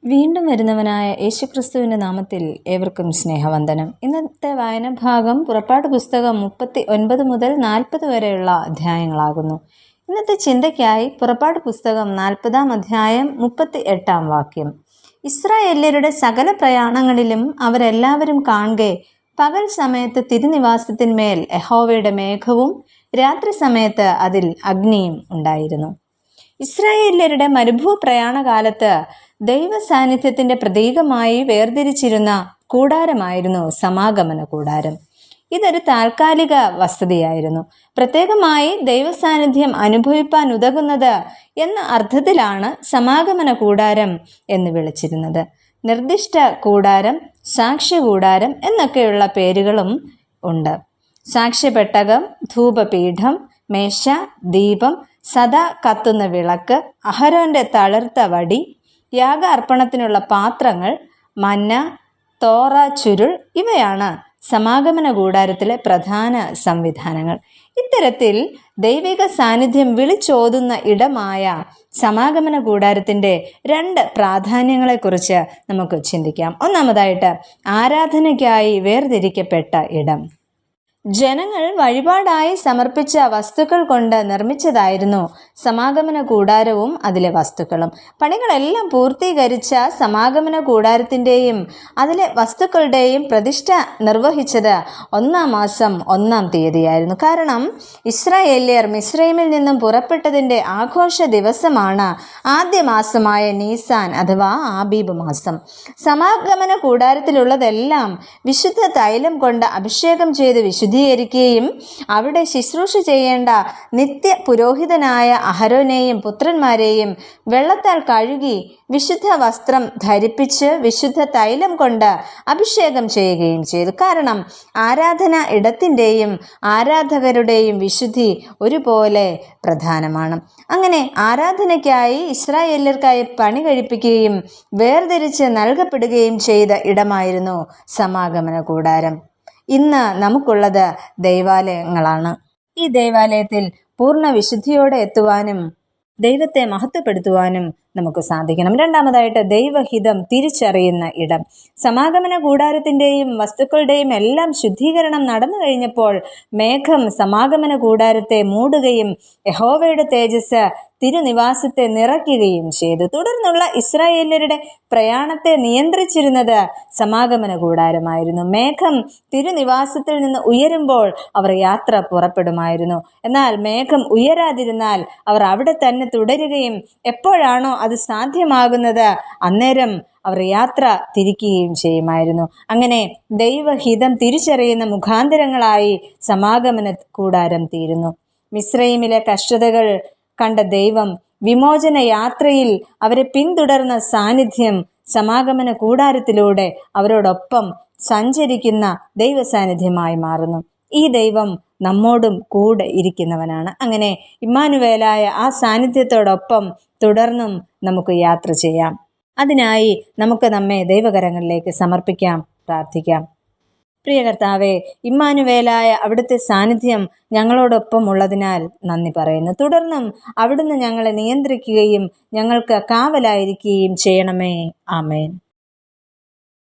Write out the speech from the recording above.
വീണ്ടും വരുന്നവനായ യേശുക്രിസ്തുവിൻ്റെ നാമത്തിൽ ഏവർക്കും സ്നേഹവന്ദനം. ഇന്നത്തെ വായനഭാഗം പുറപ്പാട് പുസ്തകം 39 മുതൽ 40 വരെയുള്ള അധ്യായങ്ങളാകുന്നു. ഇന്നത്തെ ചിന്തയ്ക്കായി പുറപ്പാട് പുസ്തകം 40-ാം അധ്യായം 38-ാം വാക്യം. ഇസ്രായേല്യരുടെ സകല പ്രയാണങ്ങളിലും അവരെല്ലാവരും കാണുകെ പകൽ സമയത്ത് തിരുനിവാസത്തിന്മേൽ യഹോവയുടെ മേഘവും രാത്രി സമയത്ത് അതിൽ അഗ്നിയും ഉണ്ടായിരുന്നു. ഇസ്രായേല്യരുടെ മരുഭൂ പ്രയാണകാലത്ത് ദൈവ സാന്നിധ്യത്തിന്റെ പ്രതീകമായി വേർതിരിച്ചിരുന്ന കൂടാരമായിരുന്നു സമാഗമന കൂടാരം. ഇതൊരു താൽക്കാലിക വസതിയായിരുന്നു. പ്രത്യേകമായി ദൈവ സാന്നിധ്യം അനുഭവിപ്പാൻ ഉതകുന്നത് എന്ന അർത്ഥത്തിലാണ് സമാഗമന കൂടാരം എന്ന് വിളിച്ചിരുന്നത്. നിർദ്ദിഷ്ട കൂടാരം, സാക്ഷ്യ കൂടാരം എന്നൊക്കെയുള്ള പേരുകളും ഉണ്ട്. സാക്ഷ്യപെട്ടകം, ധൂപപീഠം, മേശ, ദീപം, സദാ കത്തുന്ന വിളക്ക്, അഹരോന്റെ തളിർത്ത വടി, യാഗ അർപ്പണത്തിനുള്ള പാത്രങ്ങൾ, മന്ന, തോറ ചുരുൾ ഇവയാണ് സമാഗമന കൂടാരത്തിലെ പ്രധാന സംവിധാനങ്ങൾ. ഇത്തരത്തിൽ ദൈവിക സാന്നിധ്യം വിളിച്ചോതുന്ന ഇടമായ സമാഗമന കൂടാരത്തിൻ്റെ 2 പ്രാധാന്യങ്ങളെക്കുറിച്ച് നമുക്ക് ചിന്തിക്കാം. ഒന്നാമതായിട്ട്, ആരാധനയ്ക്കായി വേർതിരിക്കപ്പെട്ട ഇടം. ജനങ്ങൾ വഴിപാടായി സമർപ്പിച്ച വസ്തുക്കൾ കൊണ്ട് നിർമ്മിച്ചതായിരുന്നു സമാഗമന കൂടാരവും അതിലെ വസ്തുക്കളും. പണികളെല്ലാം പൂർത്തീകരിച്ച സമാഗമന കൂടാരത്തിൻ്റെയും അതിലെ വസ്തുക്കളുടെയും പ്രതിഷ്ഠ നിർവഹിച്ചത് 1-ാം മാസം 1-ാം തീയതിയായിരുന്നു. കാരണം ഇസ്രായേല്യർ മിസ്രൈമിൽ നിന്നും പുറപ്പെട്ടതിൻ്റെ ആഘോഷ ദിവസമാണ് ആദ്യ മാസമായ നീസാൻ അഥവാ ആബീബ് മാസം. സമാഗമന കൂടാരത്തിലുള്ളതെല്ലാം വിശുദ്ധ തൈലം കൊണ്ട് അഭിഷേകം ചെയ്ത് വിശുദ്ധീകരിക്കുകയും അവിടെ ശുശ്രൂഷ ചെയ്യേണ്ട നിത്യ പുരോഹിതനായ അഹരോനെയും പുത്രന്മാരെയും വെള്ളത്താൽ കഴുകി വിശുദ്ധ വസ്ത്രം ധരിപ്പിച്ച് വിശുദ്ധ തൈലം കൊണ്ട് അഭിഷേകം ചെയ്യുകയും ചെയ്തു. കാരണം ആരാധന ഇടത്തിൻ്റെയും ആരാധകരുടെയും വിശുദ്ധി ഒരുപോലെ പ്രധാനമാണ്. അങ്ങനെ ആരാധനയ്ക്കായി ഇസ്രായേല്യർക്കായി പണി കഴിപ്പിക്കുകയും വേർതിരിച്ച് നൽകപ്പെടുകയും ചെയ്ത ഇടമായിരുന്നു സമാഗമന കൂടാരം. ഇന്ന് നമുക്കുള്ളത് ദൈവാലയങ്ങളാണ്. ഈ ദൈവാലയത്തിൽ പൂർണ്ണ വിശുദ്ധിയോടെ എത്തുവാനും ദൈവത്തെ മഹത്വപ്പെടുത്തുവാനും നമുക്ക് സാധിക്കണം. രണ്ടാമതായിട്ട്, ദൈവഹിതം തിരിച്ചറിയുന്ന ഇടം. സമാഗമന കൂടാരത്തിൻ്റെയും വസ്തുക്കളുടെയും എല്ലാം ശുദ്ധീകരണം നടന്നു കഴിഞ്ഞപ്പോൾ മേഘം സമാഗമന കൂടാരത്തെ മൂടുകയും യഹോവയുടെ തേജസ് തിരുനിവാസത്തെ നിറയ്ക്കുകയും ചെയ്തു. തുടർന്നുള്ള ഇസ്രായേല്യരുടെ പ്രയാണത്തെ നിയന്ത്രിച്ചിരുന്നത് സമാഗമന കൂടാരമായിരുന്നു. മേഘം തിരുനിവാസത്തിൽ നിന്ന് ഉയരുമ്പോൾ അവർ യാത്ര പുറപ്പെടുമായിരുന്നു. എന്നാൽ മേഘം ഉയരാതിരുന്നാൽ അവർ അവിടെ തന്നെ തുടരുകയും എപ്പോഴാണോ അത് സാധ്യമാകുന്നത് അന്നേരം അവർ യാത്ര തിരിക്കുകയും ചെയ്യുമായിരുന്നു. അങ്ങനെ ദൈവഹിതം തിരിച്ചറിയുന്ന മുഖാന്തരങ്ങളായി സമാഗമന കൂടാരം തീരുന്നു. മിസ്രൈമിലെ കഷ്ടതകൾ കണ്ട ദൈവം വിമോചന യാത്രയിൽ അവരെ പിന്തുടർന്ന സാന്നിധ്യം സമാഗമന കൂടാരത്തിലൂടെ അവരോടൊപ്പം സഞ്ചരിക്കുന്ന ദൈവ സാന്നിധ്യമായി മാറുന്നു. ഈ ദൈവം നമ്മോടും കൂടെ ഇരിക്കുന്നവനാണ്. അങ്ങനെ ഇമ്മാനുവേലായ ആ സാന്നിധ്യത്തോടൊപ്പം തുടർന്നും നമുക്ക് യാത്ര ചെയ്യാം. അതിനായി നമുക്ക് നമ്മെ ദൈവകരങ്ങളിലേക്ക് സമർപ്പിക്കാം, പ്രാർത്ഥിക്കാം. പ്രിയ കർത്താവേ, ഇമ്മാനുവേലായ അവിടുത്തെ സാന്നിധ്യം ഞങ്ങളോടൊപ്പം ഉള്ളതിനാൽ നന്ദി പറയുന്നു. തുടർന്നും അവിടുന്ന് ഞങ്ങളെ നിയന്ത്രിക്കുകയും ഞങ്ങൾക്ക് കാവലായിരിക്കുകയും ചെയ്യണമേ. ആമേൻ.